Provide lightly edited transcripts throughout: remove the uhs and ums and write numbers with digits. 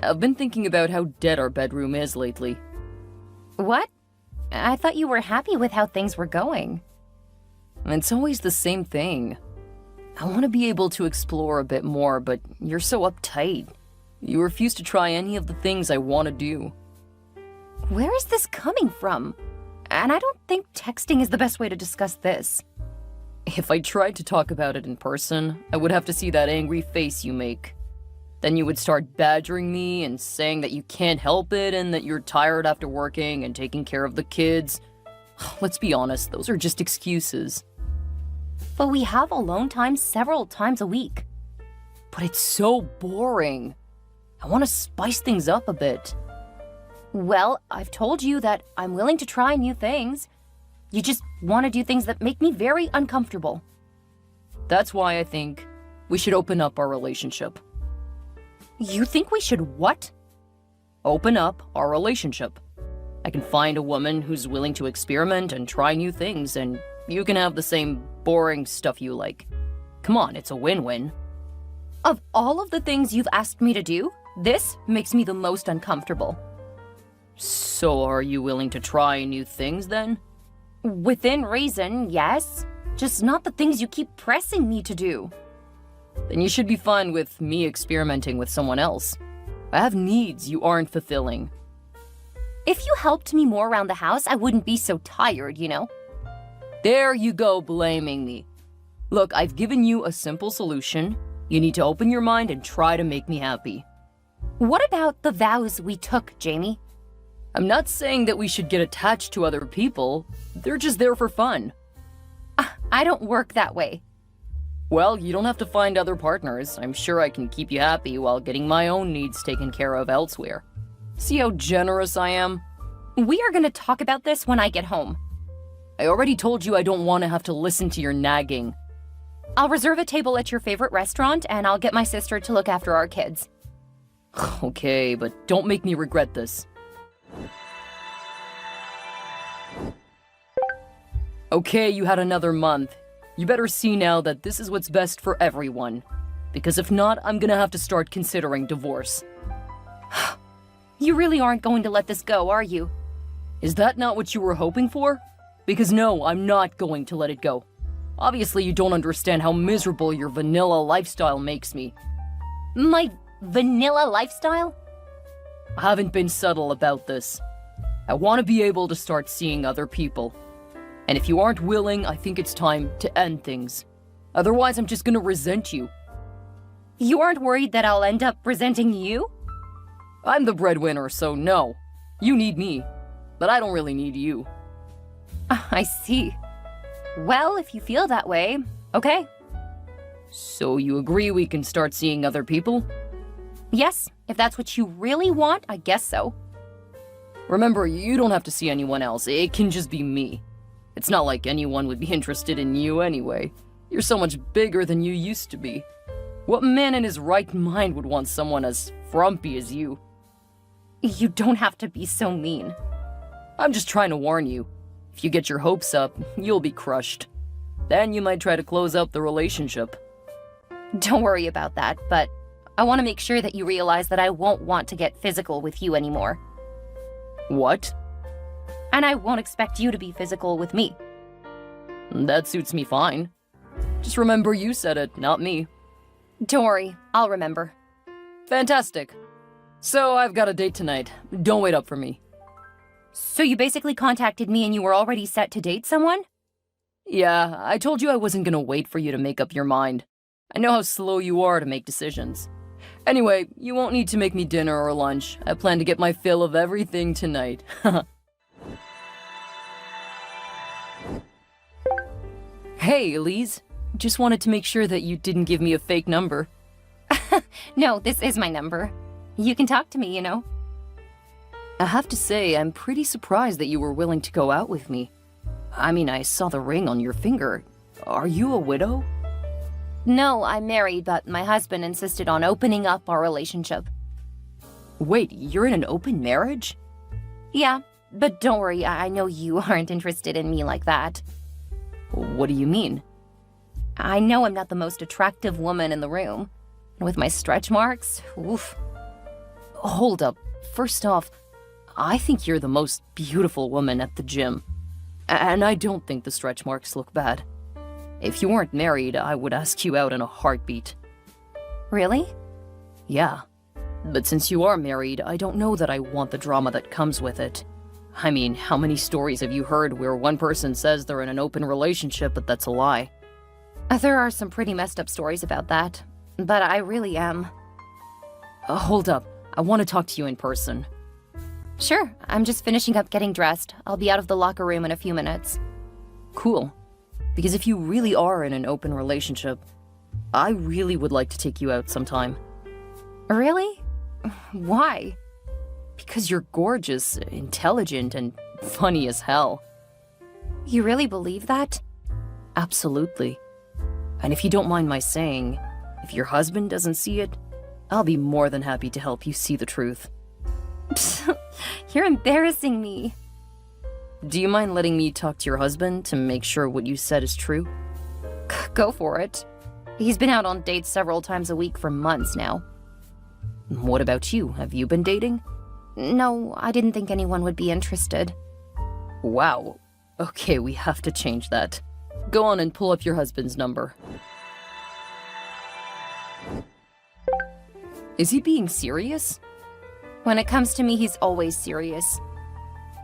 I've been thinking about how dead our bedroom is lately. What? I thought you were happy with how things were going. It's always the same thing. I want to be able to explore a bit more, but you're so uptight. You refuse to try any of the things I want to do. Where is this coming from? And I don't think texting is the best way to discuss this. If I tried to talk about it in person, I would have to see that angry face you make. Then you would start badgering me and saying that you can't help it and that you're tired after working and taking care of the kids. Let's be honest, those are just excuses. But we have alone time several times a week. But it's so boring. I want to spice things up a bit. Well, I've told you that I'm willing to try new things. You just want to do things that make me very uncomfortable. That's why I think we should open up our relationship. You think we should what? Open up our relationship. I can find a woman who's willing to experiment and try new things, and you can have the same boring stuff you like. Come on, it's a win-win. Of all of the things you've asked me to do, this makes me the most uncomfortable. So are you willing to try new things then? Within reason, yes. Just not the things you keep pressing me to do. Then you should be fine with me experimenting with someone else. I have needs you aren't fulfilling. If you helped me more around the house, I wouldn't be so tired, you know? There you go, blaming me. Look, I've given you a simple solution. You need to open your mind and try to make me happy. What about the vows we took, Jamie? I'm not saying that we should get attached to other people. They're just there for fun. I don't work that way. Well, you don't have to find other partners. I'm sure I can keep you happy while getting my own needs taken care of elsewhere. See how generous I am? We are going to talk about this when I get home. I already told you I don't want to have to listen to your nagging. I'll reserve a table at your favorite restaurant, and I'll get my sister to look after our kids. Okay, but don't make me regret this. Okay, you had another month. You better see now that this is what's best for everyone. Because if not, I'm gonna have to start considering divorce. You really aren't going to let this go, are you? Is that not what you were hoping for? Because no, I'm not going to let it go. Obviously, you don't understand how miserable your vanilla lifestyle makes me. My vanilla lifestyle? I haven't been subtle about this. I want to be able to start seeing other people. And if you aren't willing, I think it's time to end things. Otherwise, I'm just gonna resent you. You aren't worried that I'll end up resenting you? I'm the breadwinner, so no. You need me. But I don't really need you. I see. Well, if you feel that way, okay. So you agree we can start seeing other people? Yes, if that's what you really want, I guess so. Remember, you don't have to see anyone else. It can just be me. It's not like anyone would be interested in you anyway. You're so much bigger than you used to be. What man in his right mind would want someone as frumpy as you? You don't have to be so mean. I'm just trying to warn you. If you get your hopes up, you'll be crushed. Then you might try to close up the relationship. Don't worry about that, but I want to make sure that you realize that I won't want to get physical with you anymore. What? And I won't expect you to be physical with me. That suits me fine. Just remember you said it, not me. Don't worry, I'll remember. Fantastic. So I've got a date tonight. Don't wait up for me. So you basically contacted me and you were already set to date someone? Yeah, I told you I wasn't gonna wait for you to make up your mind. I know how slow you are to make decisions. Anyway, you won't need to make me dinner or lunch. I plan to get my fill of everything tonight. Hey, Elise. Just wanted to make sure that you didn't give me a fake number. No, this is my number. You can talk to me, you know. I have to say, I'm pretty surprised that you were willing to go out with me. I mean, I saw the ring on your finger. Are you a widow? No, I'm married, but my husband insisted on opening up our relationship. Wait, you're in an open marriage? Yeah, but don't worry, I know you aren't interested in me like that. What do you mean? I know I'm not the most attractive woman in the room. And with my stretch marks, oof. Hold up. First off, I think you're the most beautiful woman at the gym. And I don't think the stretch marks look bad. If you weren't married, I would ask you out in a heartbeat. Really? Yeah. But since you are married, I don't know that I want the drama that comes with it. I mean, how many stories have you heard where one person says they're in an open relationship, but that's a lie? There are some pretty messed up stories about that, but I really am. Hold up. I want to talk to you in person. Sure, I'm just finishing up getting dressed. I'll be out of the locker room in a few minutes. Cool. Because if you really are in an open relationship, I really would like to take you out sometime. Really? Why? Because you're gorgeous, intelligent, and funny as hell. You really believe that? Absolutely. And if you don't mind my saying, if your husband doesn't see it, I'll be more than happy to help you see the truth. You're embarrassing me. Do you mind letting me talk to your husband to make sure what you said is true? Go for it. He's been out on dates several times a week for months now. What about you? Have you been dating? No, I didn't think anyone would be interested. Wow. Okay, we have to change that. Go on and pull up your husband's number. Is he being serious? When it comes to me, he's always serious.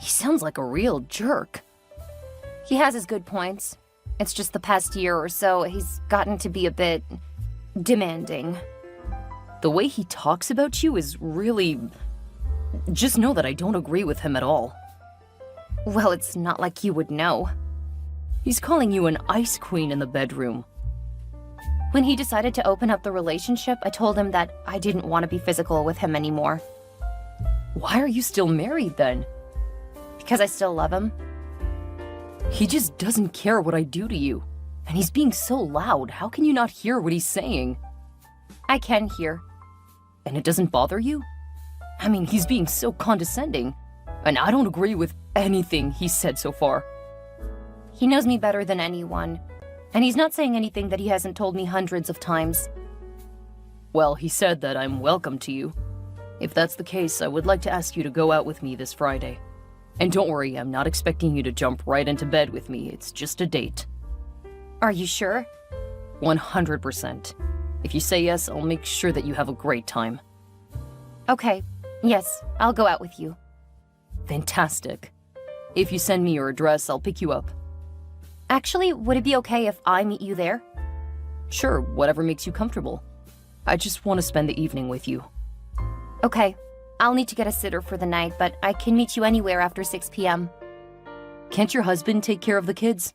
He sounds like a real jerk. He has his good points. It's just the past year or so, he's gotten to be a bit demanding. The way he talks about you is really... Just know that I don't agree with him at all. Well, it's not like you would know. He's calling you an ice queen in the bedroom. When he decided to open up the relationship, I told him that I didn't want to be physical with him anymore. Why are you still married then? Because I still love him. He just doesn't care what I do to you. And he's being so loud. How can you not hear what he's saying? I can hear. And it doesn't bother you? I mean, he's being so condescending. And I don't agree with anything he's said so far. He knows me better than anyone. And he's not saying anything that he hasn't told me hundreds of times. Well, he said that I'm welcome to you. If that's the case, I would like to ask you to go out with me this Friday. And don't worry, I'm not expecting you to jump right into bed with me. It's just a date. Are you sure? 100%. If you say yes, I'll make sure that you have a great time. Okay. Yes, I'll go out with you. Fantastic. If you send me your address, I'll pick you up. Actually, would it be okay if I meet you there? Sure, whatever makes you comfortable. I just want to spend the evening with you. Okay. I'll need to get a sitter for the night, but I can meet you anywhere after 6 p.m. Can't your husband take care of the kids?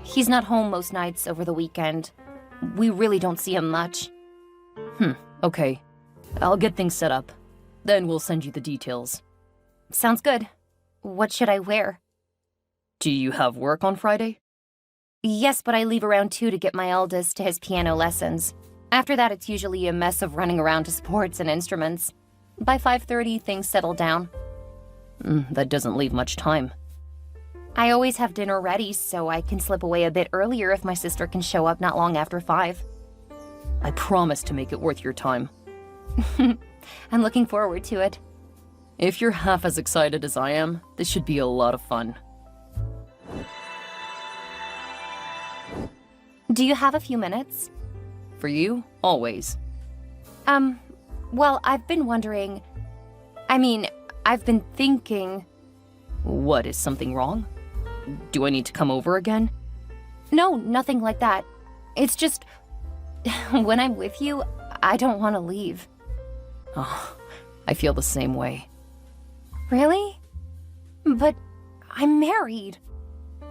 He's not home most nights over the weekend. We really don't see him much. Okay. I'll get things set up. Then we'll send you the details. Sounds good. What should I wear? Do you have work on Friday? Yes, but I leave around 2 to get my eldest to his piano lessons. After that, it's usually a mess of running around to sports and instruments. By 5:30, things settle down. That doesn't leave much time. I always have dinner ready, so I can slip away a bit earlier if my sister can show up not long after 5. I promise to make it worth your time. I'm looking forward to it. If you're half as excited as I am, this should be a lot of fun. Do you have a few minutes? For you, always. Well, I've been wondering... I've been thinking... What, is something wrong? Do I need to come over again? No, nothing like that. It's just... when I'm with you, I don't want to leave. Oh, I feel the same way. Really? But I'm married.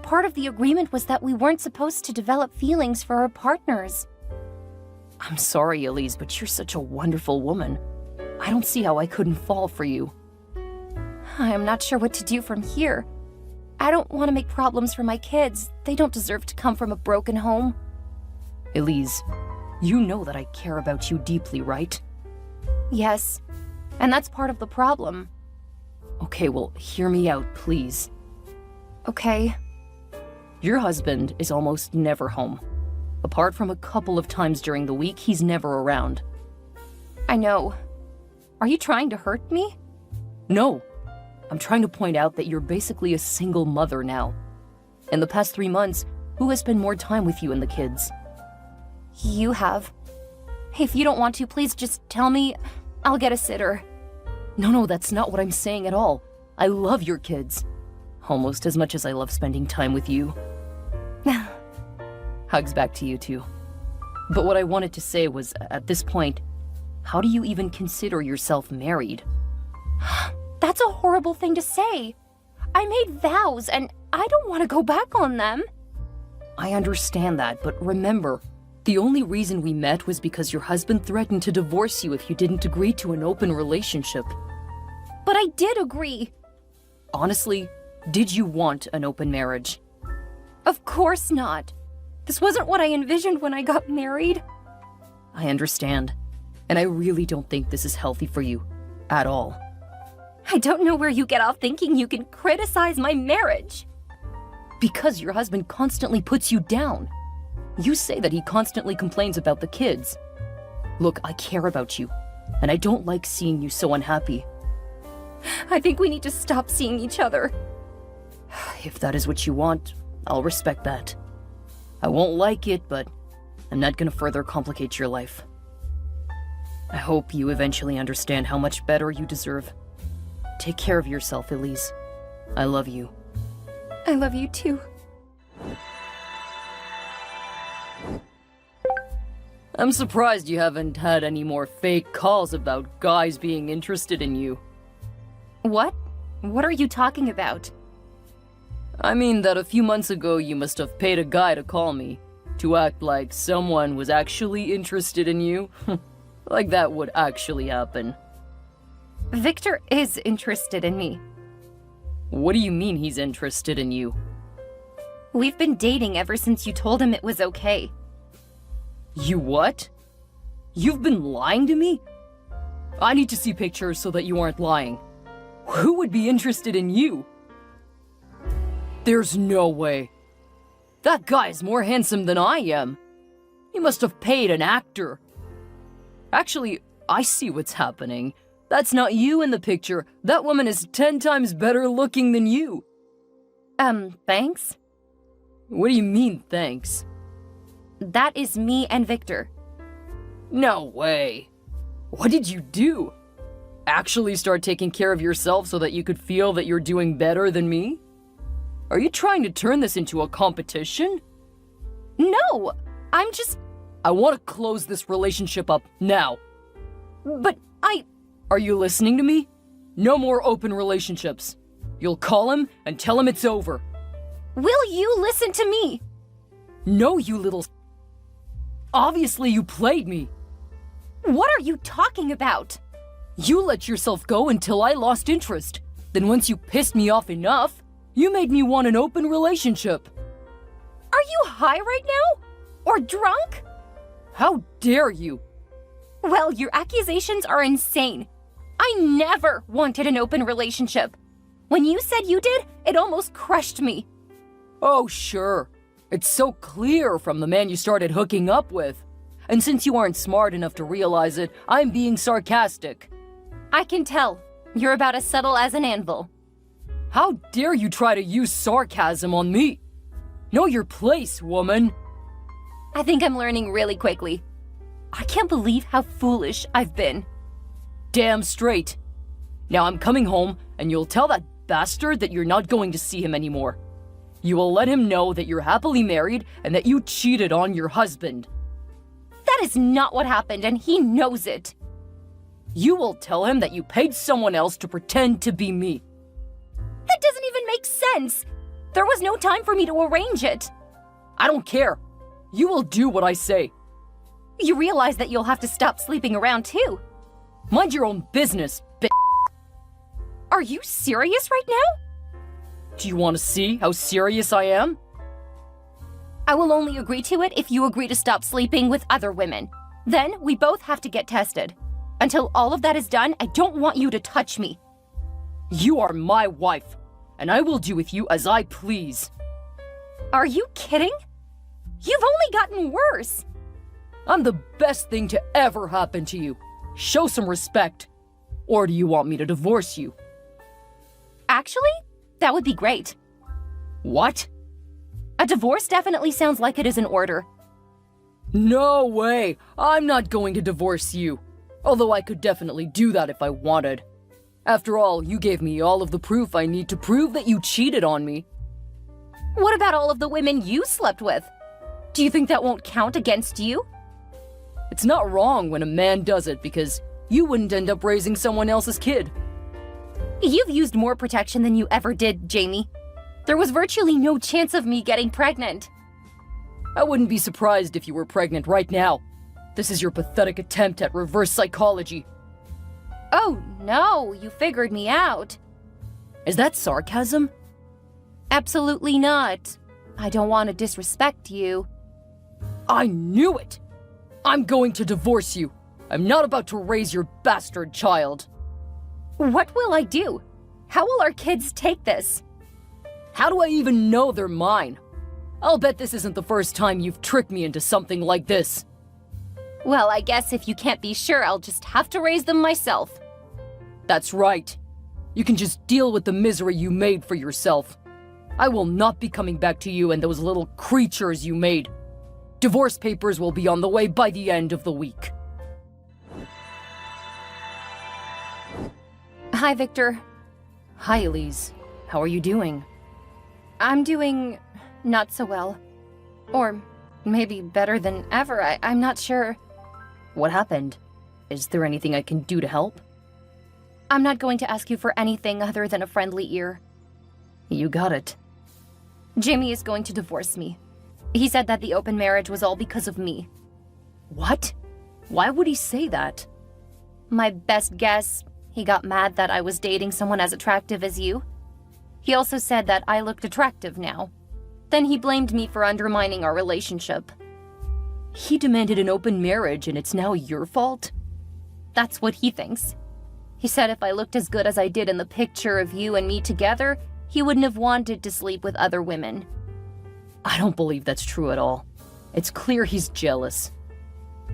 Part of the agreement was that we weren't supposed to develop feelings for our partners. I'm sorry, Elise, but you're such a wonderful woman. I don't see how I couldn't fall for you. I am not sure what to do from here. I don't want to make problems for my kids. They don't deserve to come from a broken home. Elise, you know that I care about you deeply, right? Yes, and that's part of the problem. Okay, well, hear me out, please. Okay. Your husband is almost never home. Apart from a couple of times during the week, he's never around. I know. Are you trying to hurt me? No. I'm trying to point out that you're basically a single mother now. In the past 3 months, who has spent more time with you and the kids? You have. If you don't want to, please just tell me. I'll get a sitter. No, that's not what I'm saying at all. I love your kids. Almost as much as I love spending time with you. Hugs back to you too. But what I wanted to say was, at this point, how do you even consider yourself married? That's a horrible thing to say. I made vows and I don't want to go back on them. I understand that, but remember, the only reason we met was because your husband threatened to divorce you if you didn't agree to an open relationship. But I did agree. Honestly, did you want an open marriage? Of course not. This wasn't what I envisioned when I got married. I understand, and I really don't think this is healthy for you, at all. I don't know where you get off thinking you can criticize my marriage. Because your husband constantly puts you down. You say that he constantly complains about the kids. Look, I care about you, and I don't like seeing you so unhappy. I think we need to stop seeing each other. If that is what you want, I'll respect that. I won't like it, but I'm not gonna further complicate your life. I hope you eventually understand how much better you deserve. Take care of yourself, Elise. I love you. I love you too. I'm surprised you haven't had any more fake calls about guys being interested in you. What? What are you talking about? I mean that a few months ago you must have paid a guy to call me, to act like someone was actually interested in you. Like that would actually happen. Victor is interested in me. What do you mean he's interested in you? We've been dating ever since you told him it was okay. You what? You've been lying to me? I need to see pictures so that you aren't lying. Who would be interested in you? There's no way. That guy's more handsome than I am. He must have paid an actor. Actually, I see what's happening. That's not you in the picture. That woman is 10 times better looking than you. Thanks? What do you mean, thanks? That is me and Victor. No way. What did you do? Actually start taking care of yourself so that you could feel that you're doing better than me? Are you trying to turn this into a competition? No, I'm just... I want to close this relationship up now. But Are you listening to me? No more open relationships. You'll call him and tell him it's over. Will you listen to me? No, you little... Obviously you played me. What are you talking about? You let yourself go until I lost interest. Then once you pissed me off enough, you made me want an open relationship. Are you high right now? Or drunk? How dare you? Well, your accusations are insane. I never wanted an open relationship. When you said you did, it almost crushed me. Oh, sure. It's so clear from the man you started hooking up with. And since you aren't smart enough to realize it, I'm being sarcastic. I can tell. You're about as subtle as an anvil. How dare you try to use sarcasm on me? Know your place, woman. I think I'm learning really quickly. I can't believe how foolish I've been. Damn straight. Now I'm coming home, and you'll tell that bastard that you're not going to see him anymore. You will let him know that you're happily married and that you cheated on your husband. That is not what happened, and he knows it. You will tell him that you paid someone else to pretend to be me. That doesn't even make sense. There was no time for me to arrange it. I don't care. You will do what I say. You realize that you'll have to stop sleeping around too. Mind your own business, bitch. Are you serious right now? Do you want to see how serious I am? I will only agree to it if you agree to stop sleeping with other women. Then we both have to get tested. Until all of that is done, I don't want you to touch me. You are my wife, and I will do with you as I please. Are you kidding? You've only gotten worse. I'm the best thing to ever happen to you. Show some respect. Or do you want me to divorce you? Actually, that would be great. What? A divorce definitely sounds like it is in order. No way! I'm not going to divorce you. Although I could definitely do that if I wanted. After all, you gave me all of the proof I need to prove that you cheated on me. What about all of the women you slept with? Do you think that won't count against you? It's not wrong when a man does it because you wouldn't end up raising someone else's kid. You've used more protection than you ever did, Jamie. There was virtually no chance of me getting pregnant. I wouldn't be surprised if you were pregnant right now. This is your pathetic attempt at reverse psychology. Oh, no, you figured me out. Is that sarcasm? Absolutely not. I don't want to disrespect you. I knew it! I'm going to divorce you. I'm not about to raise your bastard child. What will I do? How will our kids take this? How do I even know they're mine? I'll bet this isn't the first time you've tricked me into something like this. Well, I guess if you can't be sure, I'll just have to raise them myself. That's right. You can just deal with the misery you made for yourself. I will not be coming back to you and those little creatures you made. Divorce papers will be on the way by the end of the week. Hi, Victor. Hi, Elise. How are you doing? I'm doing not so well. Or maybe better than ever. I'm not sure. What happened? Is there anything I can do to help? I'm not going to ask you for anything other than a friendly ear. You got it. Jamie is going to divorce me. He said that the open marriage was all because of me. What? Why would he say that? My best guess, he got mad that I was dating someone as attractive as you. He also said that I looked attractive now. Then he blamed me for undermining our relationship. He demanded an open marriage and it's now your fault? That's what he thinks. He said if I looked as good as I did in the picture of you and me together, he wouldn't have wanted to sleep with other women. I don't believe that's true at all. It's clear he's jealous.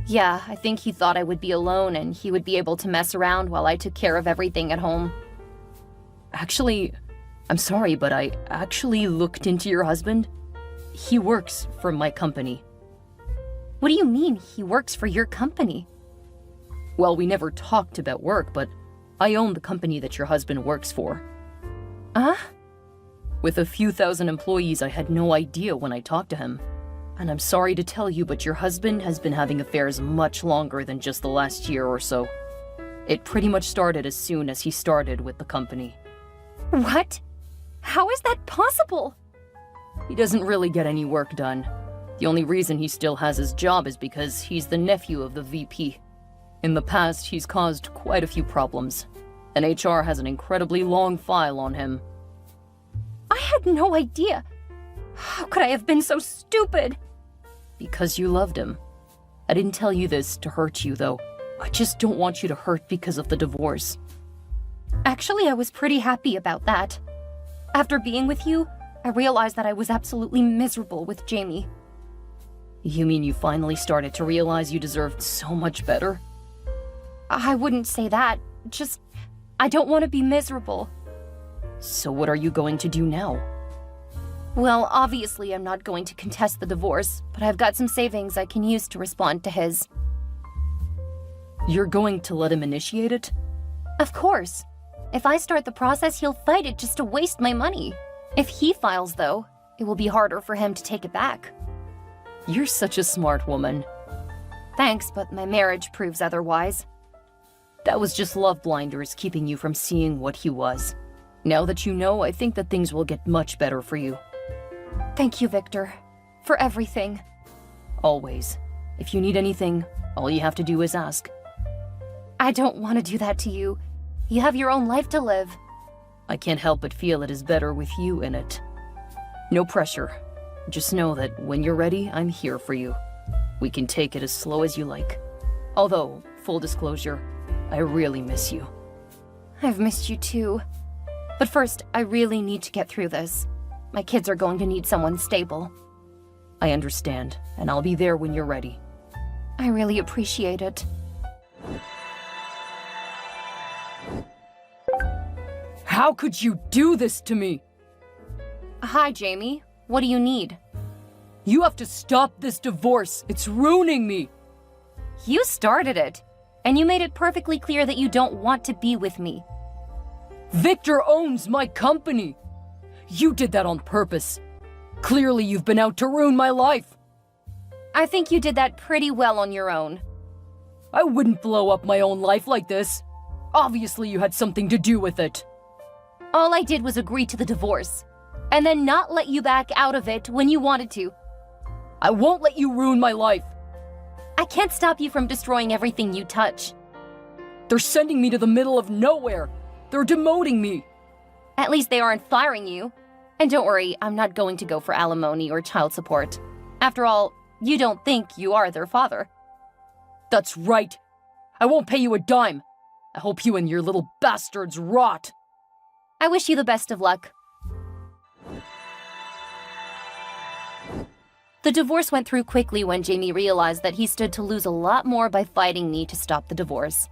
Yeah, I think he thought I would be alone and he would be able to mess around while I took care of everything at home. Actually, I'm sorry, but I actually looked into your husband. He works for my company. What do you mean, he works for your company? Well, we never talked about work, but I own the company that your husband works for. Huh? With a few thousand employees, I had no idea when I talked to him. And I'm sorry to tell you, but your husband has been having affairs much longer than just the last year or so. It pretty much started as soon as he started with the company. What? How is that possible? He doesn't really get any work done. The only reason he still has his job is because he's the nephew of the VP. In the past, he's caused quite a few problems, and HR has an incredibly long file on him. I had no idea. How could I have been so stupid? Because you loved him. I didn't tell you this to hurt you, though. I just don't want you to hurt because of the divorce. Actually, I was pretty happy about that. After being with you, I realized that I was absolutely miserable with Jamie. You mean you finally started to realize you deserved so much better? I wouldn't say that. Just, I don't want to be miserable. So what are you going to do now? Well, obviously I'm not going to contest the divorce, but I've got some savings I can use to respond to his. You're going to let him initiate it? Of course. If I start the process, he'll fight it just to waste my money. If he files, though, it will be harder for him to take it back. You're such a smart woman. Thanks, but my marriage proves otherwise. That was just love blinders keeping you from seeing what he was. Now that you know, I think that things will get much better for you. Thank you, Victor. For everything. Always. If you need anything, all you have to do is ask. I don't want to do that to you. You have your own life to live. I can't help but feel it is better with you in it. No pressure. Just know that when you're ready, I'm here for you. We can take it as slow as you like. Although, full disclosure, I really miss you. I've missed you too. But first, I really need to get through this. My kids are going to need someone stable. I understand, and I'll be there when you're ready. I really appreciate it. How could you do this to me? Hi, Jamie. What do you need? You have to stop this divorce. It's ruining me. You started it, and you made it perfectly clear that you don't want to be with me. Victor owns my company. You did that on purpose. Clearly, you've been out to ruin my life. I think you did that pretty well on your own. I wouldn't blow up my own life like this. Obviously, you had something to do with it. All I did was agree to the divorce, and then not let you back out of it when you wanted to. I won't let you ruin my life. I can't stop you from destroying everything you touch. They're sending me to the middle of nowhere. They're demoting me. At least they aren't firing you. And don't worry, I'm not going to go for alimony or child support. After all, you don't think you are their father. That's right. I won't pay you a dime. I hope you and your little bastards rot. I wish you the best of luck. The divorce went through quickly when Jamie realized that he stood to lose a lot more by fighting me to stop the divorce.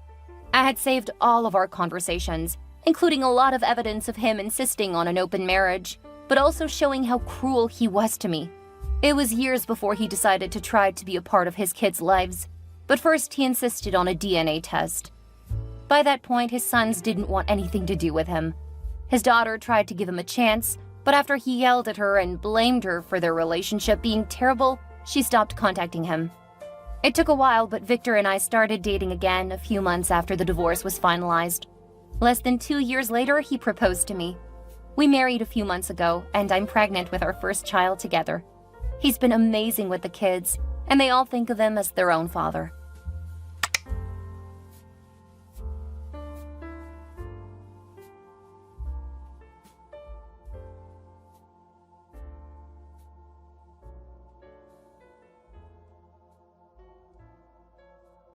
I had saved all of our conversations, including a lot of evidence of him insisting on an open marriage, but also showing how cruel he was to me. It was years before he decided to try to be a part of his kids' lives, but first he insisted on a DNA test. By that point, his sons didn't want anything to do with him. His daughter tried to give him a chance, but after he yelled at her and blamed her for their relationship being terrible, she stopped contacting him. It took a while, but Victor and I started dating again a few months after the divorce was finalized. Less than 2 years later, he proposed to me. We married a few months ago, and I'm pregnant with our first child together. He's been amazing with the kids, and they all think of him as their own father.